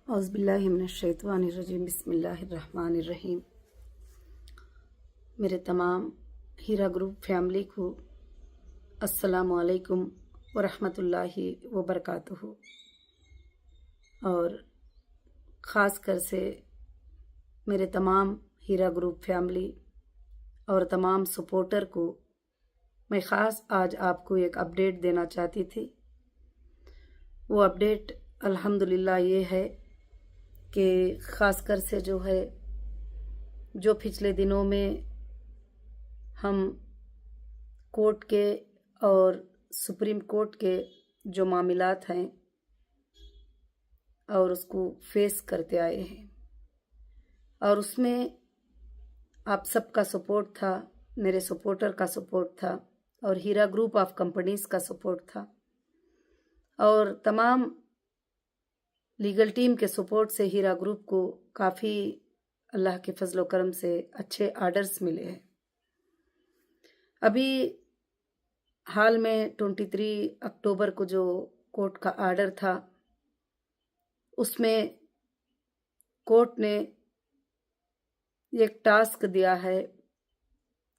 औज़ुबिल्लाहिमिनश्शैतानिर्रजीम बिस्मिल्लाहिर्रहमानिर्रहीम। मेरे तमाम हीरा ग्रुप फैमिली को अस्सलामु अलैकुम वरहमतुल्लाहि वबरकातुहू। और ख़ास कर से मेरे तमाम हीरा ग्रुप फैमिली और तमाम सपोर्टर को मैं ख़ास आज आपको एक अपडेट देना चाहती थी। वो अपडेट अल्हम्दुलिल्लाह ये है कि ख़ास कर से जो पिछले दिनों में हम कोर्ट के और सुप्रीम कोर्ट के जो मामलात हैं और उसको फेस करते आए हैं, और उसमें आप सबका सपोर्ट था, मेरे सपोर्टर का सपोर्ट था, और हीरा ग्रुप ऑफ कंपनीज़ का सपोर्ट था, और तमाम लीगल टीम के सपोर्ट से हीरा ग्रुप को काफ़ी अल्लाह के फजल व करम से अच्छे आर्डर्स मिले हैं। अभी हाल में 23 अक्टूबर को जो कोर्ट का आर्डर था, उसमें कोर्ट ने एक टास्क दिया है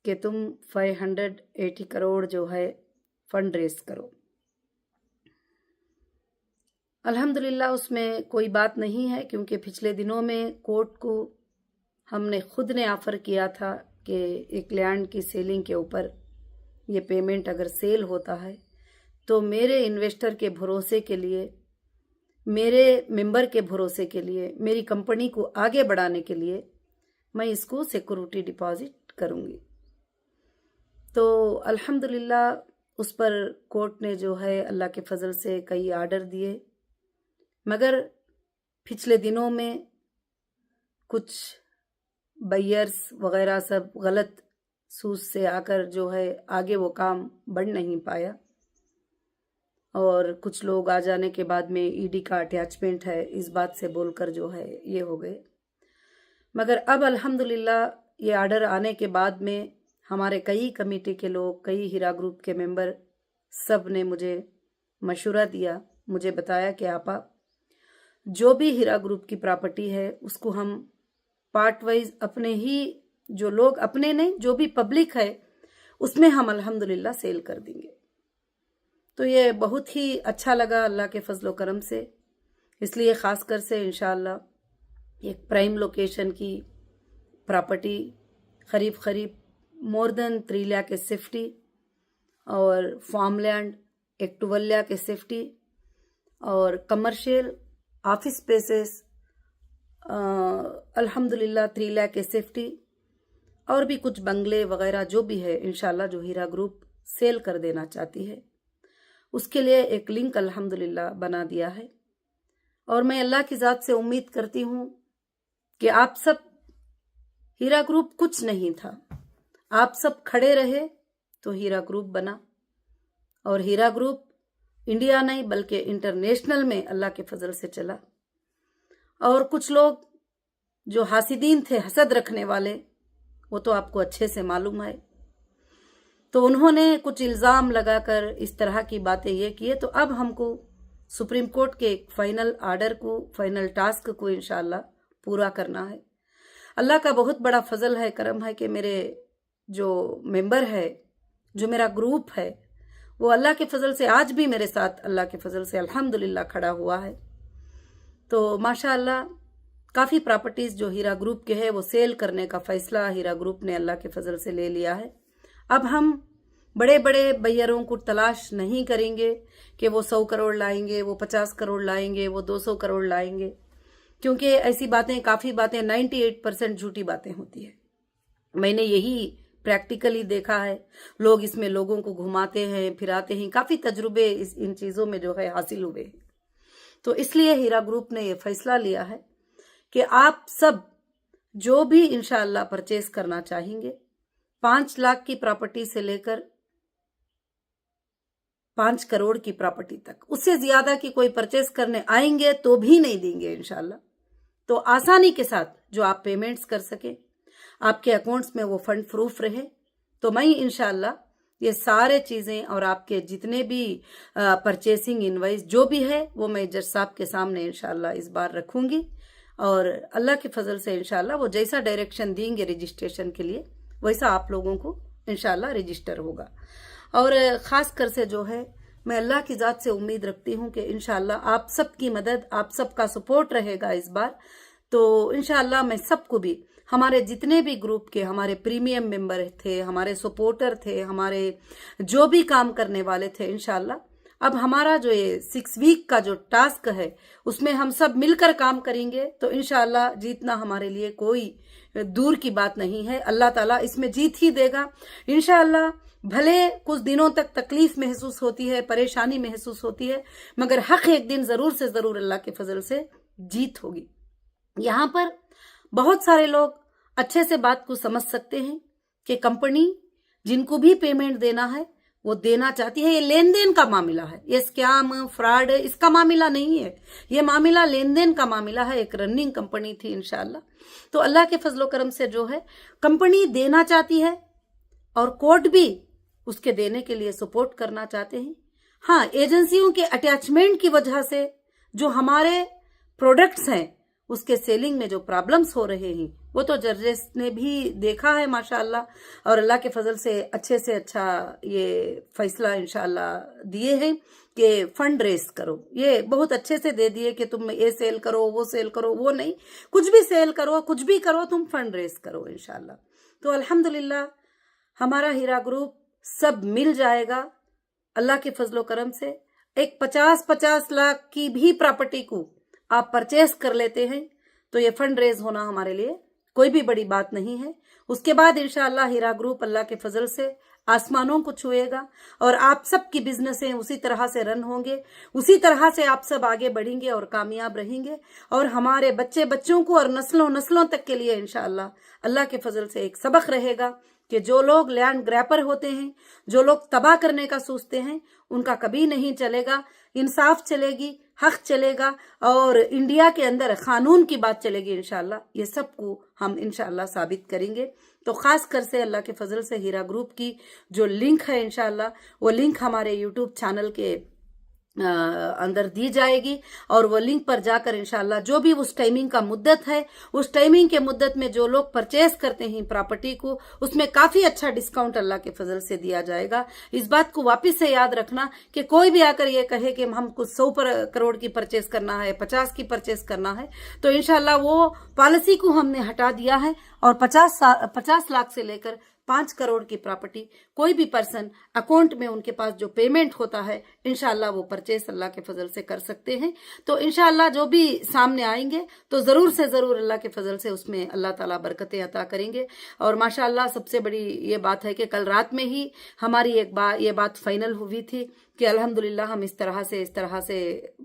कि तुम 580 करोड़ जो है फंड रेज करो। अल्हम्दुलिल्लाह उसमें कोई बात नहीं है, क्योंकि पिछले दिनों में कोर्ट को हमने खुद ने ऑफ़र किया था कि एक लैंड की सेलिंग के ऊपर ये पेमेंट अगर सेल होता है तो मेरे इन्वेस्टर के भरोसे के लिए, मेरे मेंबर के भरोसे के लिए, मेरी कंपनी को आगे बढ़ाने के लिए मैं इसको सिक्योरिटी डिपॉजिट करूँगी। तो अल्हम्दुलिल्लाह उस पर कोर्ट ने जो है अल्लाह के फजल से कई आर्डर दिए, मगर पिछले दिनों में कुछ बायर्स वगैरह सब गलत सूझ से आकर जो है आगे वो काम बढ़ नहीं पाया, और कुछ लोग आ जाने के बाद में ईडी का अटैचमेंट है इस बात से बोलकर जो है ये हो गए। मगर अब अल्हम्दुलिल्लाह ये आर्डर आने के बाद में हमारे कई कमेटी के लोग, कई हीरा ग्रुप के मेंबर सब ने मुझे मशवरा दिया, मुझे बताया कि आपा जो भी हीरा ग्रुप की प्रॉपर्टी है उसको हम पार्ट वाइज अपने ही, जो लोग अपने नहीं, जो भी पब्लिक है उसमें हम अल्हम्दुलिल्लाह सेल कर देंगे। तो ये बहुत ही अच्छा लगा अल्लाह के फजल व करम से, इसलिए ख़ास कर से इंशाअल्लाह एक प्राइम लोकेशन की प्रॉपर्टी करीब मोर देन 3 लाख के सेफ्टी, और फार्म लैंड एक 12 लाख के सेफ्टी, और कमर्शियल ऑफिस स्पेसेस अल्हम्दुलिल्लाह 3 लाख के सेफ्टी, और भी कुछ बंगले वगैरह जो भी है इंशाल्लाह जो हीरा ग्रुप सेल कर देना चाहती है, उसके लिए एक लिंक अल्हम्दुलिल्लाह बना दिया है। और मैं अल्लाह की ज़ात से उम्मीद करती हूँ कि आप सब, हीरा ग्रुप कुछ नहीं था, आप सब खड़े रहे तो हीरा ग्रुप बना, और हीरा ग्रुप इंडिया नहीं बल्कि इंटरनेशनल में अल्लाह के फजल से चला। और कुछ लोग जो हासिदीन थे, हसद रखने वाले, वो तो आपको अच्छे से मालूम है, तो उन्होंने कुछ इल्ज़ाम लगाकर इस तरह की बातें ये किए। तो अब हमको सुप्रीम कोर्ट के फाइनल आर्डर को, फाइनल टास्क को इंशाअल्लाह पूरा करना है। अल्लाह का बहुत बड़ा फजल है, करम है कि मेरे जो मेंबर है, जो मेरा ग्रुप है, वो अल्लाह के फजल से आज भी मेरे साथ अल्लाह के फजल से अल्हम्दुलिल्लाह खड़ा हुआ है। तो माशाअल्लाह काफ़ी प्रॉपर्टीज़ जो हीरा ग्रुप के है वो सेल करने का फ़ैसला हीरा ग्रुप ने अल्लाह के फजल से ले लिया है। अब हम बड़े बड़े बैयरों को तलाश नहीं करेंगे कि वो 100 करोड़ लाएंगे, वो 50 करोड़ लाएंगे, वो 200 करोड़ लाएंगे, क्योंकि ऐसी बातें, काफ़ी बातें 98% झूठी बातें होती है। मैंने यही प्रैक्टिकली देखा है, लोग इसमें लोगों को घुमाते हैं, फिराते हैं, काफ़ी तजुर्बे इन चीज़ों में जो है हासिल हुए हैं। तो इसलिए हीरा ग्रुप ने ये फैसला लिया है कि आप सब जो भी इंशाअल्लाह परचेस करना चाहेंगे, 5 लाख की प्रॉपर्टी से लेकर 5 करोड़ की प्रॉपर्टी तक, उससे ज्यादा की कोई परचेस करने आएंगे तो भी नहीं देंगे इंशाअल्लाह। तो आसानी के साथ जो आप पेमेंट्स कर सके, आपके अकाउंट्स में वो फंड प्रूफ रहे, तो मैं इंशाअल्लाह ये सारे चीज़ें और आपके जितने भी परचेसिंग इनवाइस जो भी है वो मैं जज साहब के सामने इंशाल्लाह इस बार रखूंगी, और अल्लाह के फजल से इंशाल्लाह वो जैसा डायरेक्शन देंगे रजिस्ट्रेशन के लिए वैसा आप लोगों को इंशाल्लाह रजिस्टर होगा। और ख़ास कर से जो है मैं अल्लाह की ज़ात से उम्मीद रखती हूँ कि इंशाल्लाह आप सबकी मदद, आप सबका सपोर्ट रहेगा इस बार। तो इंशाल्लाह मैं सबको भी, हमारे जितने भी ग्रुप के हमारे प्रीमियम मेंबर थे, हमारे सपोर्टर थे, हमारे जो भी काम करने वाले थे, इंशाल्लाह अब हमारा जो ये 6 वीक का जो टास्क है उसमें हम सब मिलकर काम करेंगे तो इंशाल्लाह जीतना हमारे लिए कोई दूर की बात नहीं है। अल्लाह ताला इसमें जीत ही देगा इंशाल्लाह। भले कुछ दिनों तक तकलीफ महसूस होती है, परेशानी महसूस होती है, मगर हक एक दिन जरूर से जरूर अल्लाह के फजल से जीत होगी। यहाँ पर बहुत सारे लोग अच्छे से बात को समझ सकते हैं कि कंपनी जिनको भी पेमेंट देना है वो देना चाहती है। ये लेन देन का मामला है, ये स्कैम फ्रॉड इसका मामला नहीं है, ये मामला लेन देन का मामला है। एक रनिंग कंपनी थी इंशाल्लाह। तो अल्लाह के फजलो करम से जो है कंपनी देना चाहती है और कोर्ट भी उसके देने के लिए सपोर्ट करना चाहते हैं। हाँ, एजेंसियों के अटैचमेंट की वजह से जो हमारे प्रोडक्ट्स हैं उसके सेलिंग में जो प्रॉब्लम्स हो रहे हैं वो तो जजेस ने भी देखा है माशाअल्लाह, और अल्लाह के फजल से अच्छा ये फैसला इंशाअल्लाह दिए हैं कि फंड रेस करो। ये बहुत अच्छे से दे दिए कि तुम ये सेल करो, वो सेल करो, वो नहीं, कुछ भी सेल करो, कुछ भी करो, तुम फंड रेस करो इंशाअल्लाह। तो अल्हम्दुलिल्लाह हमारा हीरा ग्रुप सब मिल जाएगा अल्लाह के फजलो करम से। एक 50-50 लाख की भी प्रॉपर्टी को आप परचेस कर लेते हैं तो ये फंड रेज होना हमारे लिए कोई भी बड़ी बात नहीं है। उसके बाद इंशाअल्लाह हीरा ग्रुप अल्लाह के फजल से आसमानों को छुएगा और आप सब की बिजनेसें उसी तरह से रन होंगे, उसी तरह से आप सब आगे बढ़ेंगे और कामयाब रहेंगे। और हमारे बच्चे बच्चों को और नस्लों नस्लों तक के लिए इंशाअल्लाह अल्लाह के फजल से एक सबक रहेगा कि जो लोग लैंड ग्रैपर होते हैं, जो लोग तबाह करने का सोचते हैं, उनका कभी नहीं चलेगा। इंसाफ चलेगी, हक चलेगा और इंडिया के अंदर कानून की बात चलेगी इंशाल्लाह। ये सबको हम इंशाल्लाह साबित करेंगे। तो खास कर से अल्लाह के फजल से हीरा ग्रुप की जो लिंक है इंशाल्लाह वो लिंक हमारे यूट्यूब चैनल के अंदर दी जाएगी और वो लिंक पर जाकर इंशाल्लाह जो भी उस टाइमिंग का मुद्दत है, उस टाइमिंग के मुद्दत में जो लोग परचेस करते हैं प्रॉपर्टी को, उसमें काफी अच्छा डिस्काउंट अल्लाह के फजल से दिया जाएगा। इस बात को वापस से याद रखना कि कोई भी आकर ये कहे कि हमको 100 करोड़ की परचेस करना है, 50 की परचेस करना है, तो इंशाल्लाह वो पॉलिसी को हमने हटा दिया है और 50 लाख से लेकर 5 करोड़ की प्रॉपर्टी कोई भी पर्सन अकाउंट में उनके पास जो पेमेंट होता है इंशाल्लाह वो परचेस अल्लाह के फजल से कर सकते हैं। तो इंशाल्लाह जो भी सामने आएंगे तो जरूर से जरूर अल्लाह के फजल से उसमें अल्लाह ताला बरकतें अता करेंगे। और माशाल्लाह सबसे बड़ी ये बात है कि कल रात में ही हमारी ये बात फाइनल हुई थी कि अल्हम्दुलिल्लाह हम इस तरह से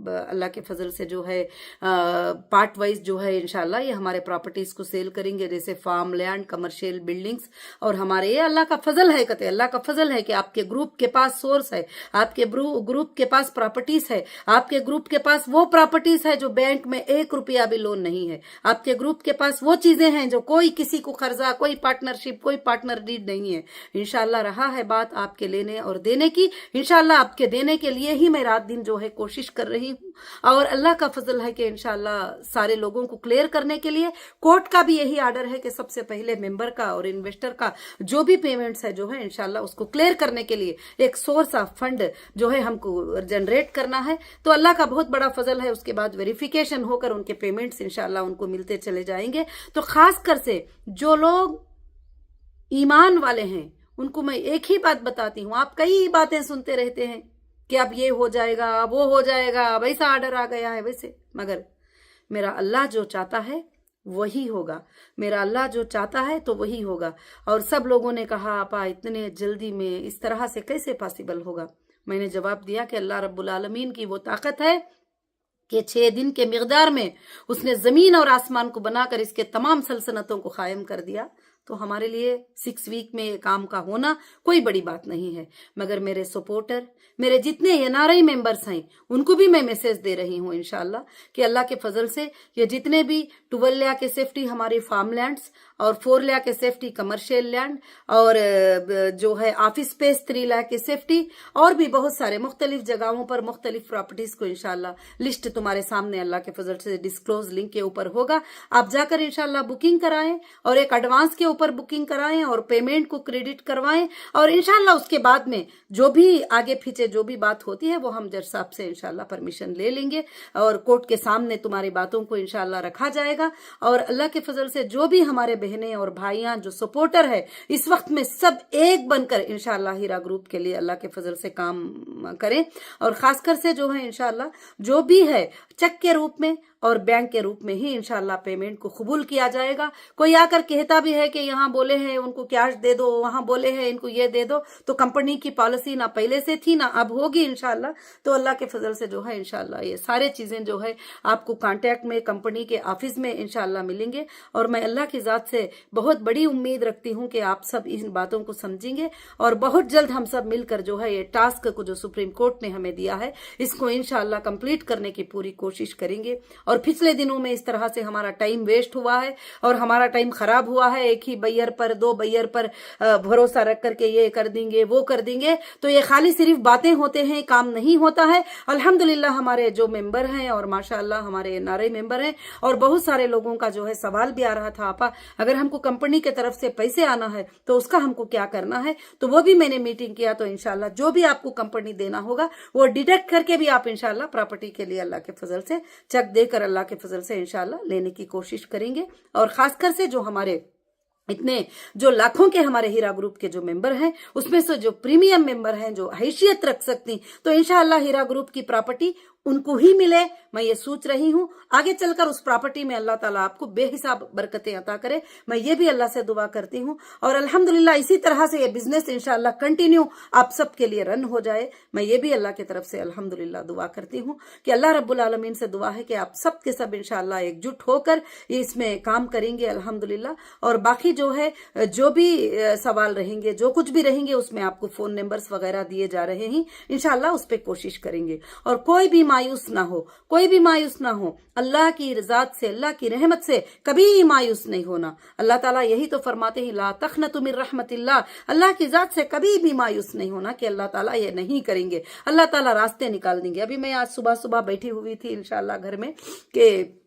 अल्लाह के फजल से जो है पार्ट वाइज जो है इंशाल्लाह ये हमारे प्रॉपर्टीज को सेल करेंगे, जैसे फार्म लैंड, कमर्शियल बिल्डिंग्स। और हमारे ये अल्लाह का फजल है, कहते अल्लाह का फजल है कि आपके ग्रुप के पास सोर्स है, आपके ग्रुप के पास प्रॉपर्टीज है, आपके ग्रुप के पास वो प्रॉपर्टीज है जो बैंक में 1 रुपया भी लोन नहीं है, आपके ग्रुप के पास वो चीजें हैं जो कोई किसी को कर्जा, कोई पार्टनरशिप, कोई पार्टनर डीड नहीं है। इंशाल्लाह रहा है बात आपके लेने और देने की, इंशाल्लाह आपके देने के लिए ही मैं रात दिन जो है कोशिश कर रही हूँ। और अल्लाह का फजल है कि इंशाल्लाह सारे लोगों को क्लियर करने के लिए कोर्ट का भी यही आर्डर है कि सबसे पहले मेंबर का और इन्वेस्टर का जो भी पेमेंट्स है जो है इंशाल्लाह उसको क्लियर करने के लिए एक सोर्स ऑफ फंड जो है हमको जनरेट करना है। तो अल्लाह का बहुत बड़ा फजल है, उसके बाद वेरिफिकेशन होकर उनके पेमेंट्स इंशाल्लाह उनको मिलते चले जाएंगे। तो खास कर से जो लोग ईमान वाले हैं उनको मैं एक ही बात बताती हूँ, आप कई बातें सुनते रहते हैं कि अब ये हो जाएगा, वो हो जाएगा, वैसा आर्डर आ गया है वैसे, मगर मेरा अल्लाह जो चाहता है वही होगा, मेरा अल्लाह जो चाहता है तो वही होगा। और सब लोगों ने कहा आपा इतने जल्दी में इस तरह से कैसे पॉसिबल होगा। मैंने जवाब दिया कि अल्लाह रब्बुल आलमीन की वो ताकत है कि 6 दिन के मिकदार में उसने जमीन और आसमान को बनाकर इसके तमाम सल्तनतों को कायम कर दिया। तो हमारे लिए 6 वीक में ये काम का होना कोई बड़ी बात नहीं है। मगर मेरे सपोर्टर, मेरे जितने NRI मेंबर्स हैं, उनको भी मैं मैसेज दे रही हूँ इंशाल्लाह कि अल्लाह के फजल से ये जितने भी 12 लाख के सेफ्टी हमारी फार्म लैंड्स और 4 लाख के सेफ्टी कमर्शियल लैंड और जो है ऑफिस स्पेस 3 लाख की सेफ्टी और भी बहुत सारे मुख्तलिफ जगहों पर मुख्तलिफ प्रॉपर्टीज को इंशाल्लाह लिस्ट तुम्हारे सामने अल्लाह के फजल से डिस्क्लोज लिंक के ऊपर होगा। आप जाकर इंशाल्लाह बुकिंग कराएं और एक एडवांस के ऊपर बुकिंग कराएं और पेमेंट को क्रेडिट करवाएं और इंशाल्लाह उसके बाद में जो भी आगे पीछे जो भी बात होती है वो हम जज साहब से इंशाल्लाह परमिशन ले लेंगे और कोर्ट के सामने तुम्हारी बातों को इंशाल्लाह रखा जाएगा। और अल्लाह के फजल से जो भी हमारे बहनें और भाइयां जो सपोर्टर है इस वक्त में सब एक बनकर इंशाल्लाह हीरा ग्रुप के लिए अल्लाह के फजल से काम करें और खासकर से जो है इंशाल्लाह जो भी है चेक के रूप में और बैंक के रूप में ही इंशाल्लाह पेमेंट को कबूल किया जाएगा। कोई आकर कहता भी है कि यहाँ बोले हैं उनको कैश दे दो, वहां बोले हैं इनको ये दे दो, तो कंपनी की पॉलिसी ना पहले से थी ना अब होगी इंशाल्लाह। तो अल्लाह के फजल से जो है इंशाल्लाह ये सारे चीजें जो है आपको कांटेक्ट में कंपनी के ऑफिस में इंशाल्लाह मिलेंगे। और मैं अल्लाह की जात से बहुत बड़ी उम्मीद रखती हूँ कि आप सब इन बातों को समझेंगे और बहुत जल्द हम सब मिलकर जो है ये टास्क को जो सुप्रीम कोर्ट ने हमें दिया है इसको इंशाल्लाह कंप्लीट करने की पूरी कोशिश करेंगे। और पिछले दिनों में इस तरह से हमारा टाइम वेस्ट हुआ है और हमारा टाइम खराब हुआ है, एक ही बैयर पर 2 बैयर पर भरोसा रख करके ये कर देंगे वो कर देंगे, तो ये खाली सिर्फ बातें होते हैं, काम नहीं होता है। अल्हम्दुलिल्लाह हमारे जो मेंबर हैं और माशाअल्लाह हमारे NRI मेंबर हैं और बहुत सारे लोगों का जो है सवाल भी आ रहा था, आपा अगर हमको कंपनी की तरफ से पैसे आना है तो उसका हमको क्या करना है, तो वो भी मैंने मीटिंग किया। तो इंशाल्लाह जो भी आपको कंपनी देना होगा वो डिडक्ट करके भी आप इंशाल्लाह प्रॉपर्टी के लिए अल्लाह के फजल से चेक देकर अल्लाह के फजल से इंशाल्लाह लेने की कोशिश करेंगे। और खासकर से जो हमारे इतने जो लाखों के हमारे हीरा ग्रुप के जो मेंबर हैं उसमें से जो प्रीमियम मेंबर हैं जो हैसियत रख सकती, तो इंशाल्लाह हीरा ग्रुप की प्रॉपर्टी उनको ही मिले। मैं ये सोच रही हूँ आगे चलकर उस प्रॉपर्टी में अल्लाह ताला आपको बेहिसाब बरकतें अता करे, मैं ये भी अल्लाह से दुआ करती हूँ। और अल्हम्दुलिल्लाह इसी तरह से ये बिजनेस इंशाल्लाह कंटिन्यू आप सब के लिए रन हो जाए, मैं ये भी अल्लाह की तरफ से अल्हम्दुलिल्लाह दुआ करती हूँ कि अल्लाह रब्बुल आलमीन से दुआ है कि आप सब के सब इंशाल्लाह एकजुट होकर इसमें काम करेंगे अल्हम्दुलिल्लाह। और बाकी जो है जो भी सवाल रहेंगे जो कुछ भी रहेंगे उसमें आपको फोन नंबर्स वगैरह दिए जा रहे हैं, इंशाल्लाह उस पर कोशिश करेंगे। और कोई भी मायूस ना हो, कोई भी मायूस ना हो, अल्लाह की रज़ात से अल्लाह की रहमत से कभी मायूस नहीं होना। अल्लाह ताला यही तो फरमाते हैं ला तखनतु मिन रहमतिल्लाह, अल्लाह की जात से कभी भी मायूस नहीं होना कि अल्लाह ताला ये नहीं करेंगे, अल्लाह ताला रास्ते निकाल देंगे। अभी मैं आज सुबह सुबह बैठी हुई थी इंशाल्लाह घर में कि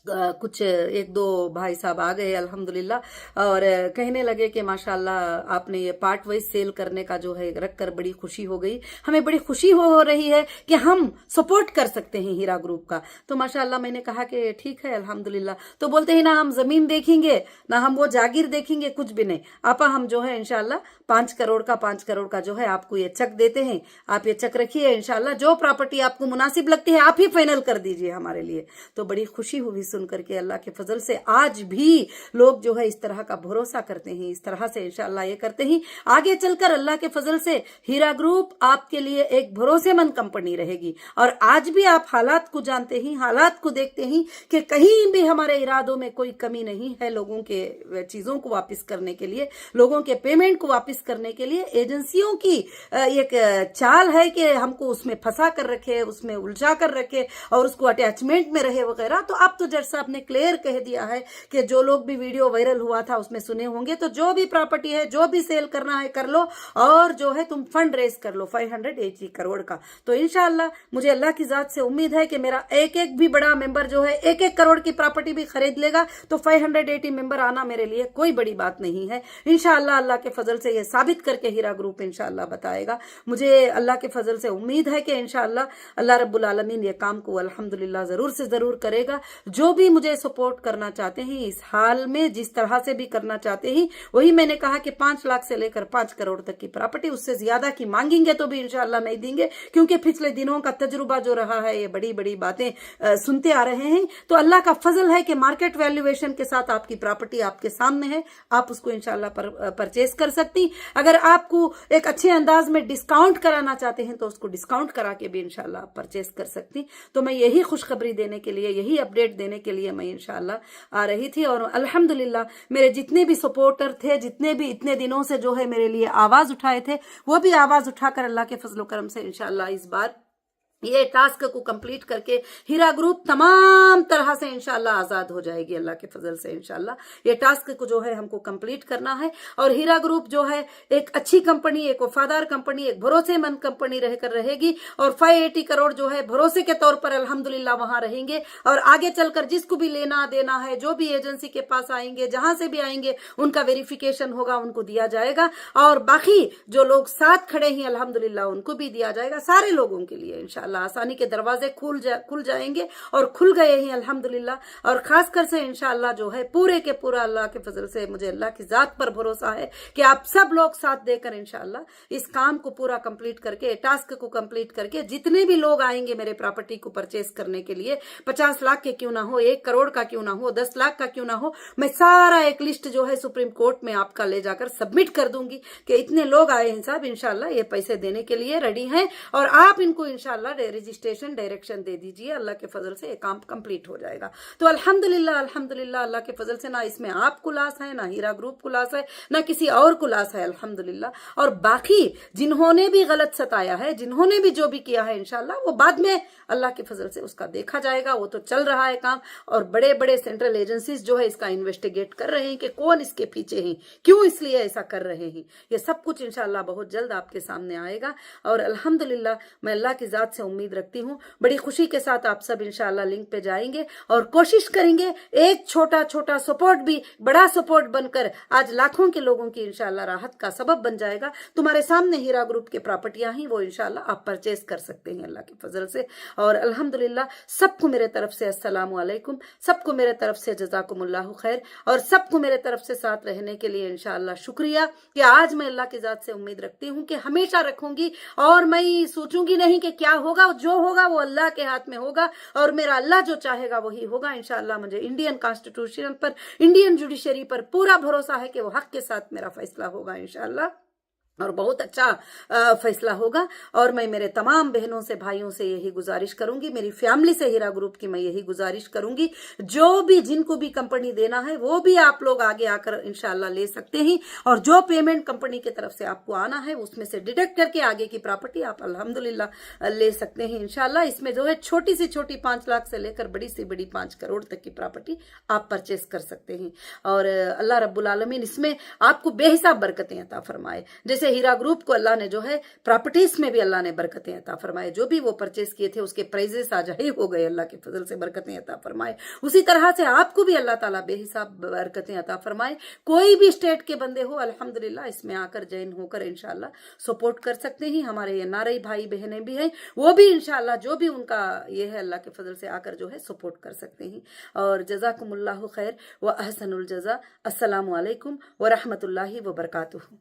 कुछ 1-2 भाई साहब आ गए अल्हम्दुलिल्लाह और कहने लगे कि माशाल्लाह आपने ये पार्ट वाइज सेल करने का जो है रखकर बड़ी खुशी हो गई, हमें बड़ी खुशी हो रही है कि हम सपोर्ट कर सकते हैं हीरा ग्रुप का। तो माशाल्लाह मैंने कहा कि ठीक है अल्हम्दुलिल्लाह। तो बोलते हैं ना हम जमीन देखेंगे ना हम वो जागीर देखेंगे, कुछ भी नहीं आपा, हम जो है इंशाल्लाह 5 करोड़ का जो है आपको ये चेक देते हैं, आप ये चेक रखिए, इंशाल्लाह जो प्रॉपर्टी आपको मुनासिब लगती है आप ही फाइनल कर दीजिए हमारे लिए। तो बड़ी खुशी हुई सुन करके अल्लाह के फजल से आज भी लोग जो है इस तरह का भरोसा करते हैं, इस तरह से इंशाल्लाह ये करते हैं। आगे चलकर अल्लाह के फजल से हीरा ग्रुप आपके लिए एक भरोसेमंद कंपनी रहेगी। और आज भी आप हालात को जानते हैं, हालात को देखते हैं कि कहीं भी हमारे इरादों में कोई कमी नहीं है लोगों के चीजों को वापस करने के लिए, लोगों के पेमेंट को वापस करने के लिए एजेंसियों की एक चाल है कि हमको उसमें फंसा कर रखे, उसमें उलझा कर रखे और उसको अटैचमेंट में रहे वगैरह। तो अब तो जज साहब ने क्लियर कह दिया है कि जो लोग भी वीडियो वायरल हुआ था उसमें सुने होंगे, तो जो भी प्रॉपर्टी है जो भी सेल करना है कर लो और जो है तुम फंड रेज कर लो 580 करोड़ का। तो इंशाल्लाह मुझे अल्लाह की जात से उम्मीद है कि मेरा एक एक भी बड़ा मेंबर जो है 1-1 करोड़ की प्रॉपर्टी भी खरीद लेगा तो 580 मेंबर आना मेरे लिए कोई बड़ी बात नहीं है। इंशाल्लाह अल्लाह के फजल से यह साबित करके हीरा ग्रुप इंशाल्लाह बताएगा। मुझे अल्लाह के फजल से उम्मीद है कि इंशाल्लाह अल्लाह रब्बुल आलमीन ये काम को अल्हम्दुलिल्लाह जरूर से जरूर करेगा। जो भी मुझे सपोर्ट करना चाहते हैं इस हाल में जिस तरह से भी करना चाहते हैं, वही मैंने कहा कि 5 लाख से लेकर 5 करोड़ तक की प्रॉपर्टी, उससे ज्यादा की मांगेंगे तो भी इंशाल्लाह नहीं देंगे, क्योंकि पिछले दिनों का तजुर्बा जो रहा है ये बड़ी बड़ी बातें सुनते आ रहे हैं। तो अल्लाह का फजल है कि मार्केट वैल्यूएशन के साथ आपकी प्रॉपर्टी आपके सामने है, आप उसको इंशाल्लाह परचेज कर सकती। अगर आपको एक अच्छे अंदाज में डिस्काउंट कराना चाहते हैं तो उसको डिस्काउंट करा के भी इंशाल्लाह परचेज कर सकती। तो मैं यही खुशखबरी देने के लिए, यही अपडेट देने देने के लिए मैं इंशाल्लाह आ रही थी। और अल्हम्दुलिल्लाह मेरे जितने भी सपोर्टर थे, जितने भी इतने दिनों से जो है मेरे लिए आवाज उठाए थे, वो भी आवाज उठाकर अल्लाह के फजल करम से इंशाल्लाह इस बार ये टास्क को कंप्लीट करके हीरा ग्रुप तमाम तरह से इंशाल्लाह आजाद हो जाएगी अल्लाह के फजल से। इंशाल्लाह ये टास्क को जो है हमको कंप्लीट करना है। और हीरा ग्रुप जो है एक अच्छी कंपनी, एक वफादार कंपनी, एक भरोसेमंद कंपनी रहकर रहेगी। और 580 करोड़ जो है भरोसे के तौर पर अल्हम्दुलिल्लाह वहां रहेंगे। और आगे चलकर जिसको भी लेना देना है, जो भी एजेंसी के पास आएंगे, जहां से भी आएंगे, उनका वेरिफिकेशन होगा, उनको दिया जाएगा। और बाकी जो लोग साथ खड़े हैं अल्हम्दुलिल्लाह उनको भी दिया जाएगा। सारे लोगों के लिए इंशाल्लाह आसानी के दरवाजे खुल जाएंगे और खुल गए हैं अल्हम्दुलिल्लाह। और खासकर से इंशाल्लाह जो है पूरे के पूरा अल्लाह के फजल से मुझे अल्लाह की जात पर भरोसा है कि आप सब लोग साथ देकर इंशाल्लाह इस काम को पूरा कंप्लीट करके, टास्क को कंप्लीट करके, जितने भी लोग आएंगे मेरे प्रॉपर्टी को परचेस करने के लिए, 50 लाख के क्यों ना हो, 1 करोड़ का क्यों ना हो, 10 लाख का क्यों ना हो, मैं सारा एक लिस्ट जो है सुप्रीम कोर्ट में आपका ले जाकर सबमिट कर दूंगी कि इतने लोग आए हैं साहब, इंशाल्लाह ये पैसे देने के लिए रेडी हैं। और आप इनको इंशाल्लाह रजिस्ट्रेशन डायरेक्शन दे दीजिए, अल्लाह के फजल से ये काम कंप्लीट हो जाएगा। तो अल्हम्दुलिल्लाह अल्हम्दुलिल्लाह अल्लाह के फजल से ना इसमें आप को लॉस है, ना हीरा ग्रुप को लॉस है, ना किसी और को लॉस है अल्हम्दुलिल्लाह। और बाकी जिन्होंने भी गलत सताया है, जिन्होंने भी जो भी किया है, इंशाल्लाह वो बाद में अल्लाह के फजल से उसका देखा जाएगा। वो तो चल रहा है काम। और बड़े बड़े सेंट्रल एजेंसीज जो है इसका इन्वेस्टिगेट कर रहे हैं कि कौन इसके पीछे हैं, क्यों इसलिए ऐसा कर रहे हैं। ये सब कुछ इंशाल्लाह बहुत जल्द आपके सामने आएगा। और अल्हम्दुलिल्लाह मैं अल्लाह की जात से उम्मीद रखती हूँ, बड़ी खुशी के साथ आप सब इंशाल्लाह लिंक पे जाएंगे और कोशिश करेंगे एक छोटा छोटा सपोर्ट भी बड़ा सपोर्ट बनकर आज लाखों के लोगों की इंशाल्लाह राहत का सबब बन जाएगा। तुम्हारे सामने हीरा ग्रुप के प्रॉपर्टियां ही वो इंशाल्लाह आप परचेस कर सकते हैं अल्लाह के फजल से। और अल्हम्दुलिल्लाह सबको मेरे तरफ से अस्सलामु अलैकुम, सबको मेरे तरफ से जज़ाकुमुल्लाहु खैर, और सबको मेरे तरफ से साथ रहने के लिए इंशाल्लाह शुक्रिया कि आज मैं अल्लाह की जात से उम्मीद रखती हूँ कि हमेशा रखूंगी। और मैं सोचूंगी नहीं कि क्या होगा, जो होगा वो अल्लाह के हाथ में होगा। और मेरा अल्लाह जो चाहेगा वही होगा इंशाल्लाह। मुझे इंडियन कॉन्स्टिट्यूशन पर, इंडियन जुडिशरी पर पूरा भरोसा है कि वो हक के साथ मेरा फैसला होगा इंशाल्लाह, और बहुत अच्छा फैसला होगा। और मैं मेरे तमाम बहनों से, भाइयों से यही गुजारिश करूंगी, मेरी फैमिली से, हीरा ग्रुप की मैं यही गुजारिश करूंगी, जो भी जिनको भी कंपनी देना है वो भी आप लोग आगे आकर इंशाल्लाह ले सकते हैं। और जो पेमेंट कंपनी की तरफ से आपको आना है उसमें से डिडक्ट करके आगे की प्रॉपर्टी आप अल्हम्दुलिल्लाह ले सकते हैं इंशाल्लाह। इसमें जो है छोटी से छोटी 5 लाख से लेकर बड़ी से बड़ी 5 करोड़ तक की प्रॉपर्टी आप परचेस कर सकते हैं। और अल्लाह रब्बुल आलमीन इसमें आपको बेहिसाब बरकतें अता फरमाए। जैसे हीरा ग्रुप को अल्लाह ने जो है प्रॉपर्टीज में भी अल्लाह ने बरकतें अता फरमाए, जो भी वो परचेस किए थे उसके प्राइजेस आज हाई हो गए, अल्लाह के फजल से बरकतें अता फरमाए। उसी तरह से आपको भी अल्लाह ताला बेहिसाब बरकतें अता फरमाए। कोई भी स्टेट के बंदे हो अल्हम्दुलिल्लाह इसमें आकर जॉइन होकर इंशाल्लाह सपोर्ट कर सकते हैं। हमारे एनआरआई भाई बहनें भी हैं, वो भी इंशाल्लाह जो भी उनका ये है अल्लाह के फजल से आकर जो है सपोर्ट कर सकते हैं। और जज़ाकुमुल्लाहु खैर व अहसनुल जज़ा। अस्सलामु अलैकुम व रहमतुल्लाहि व बरकातुहू।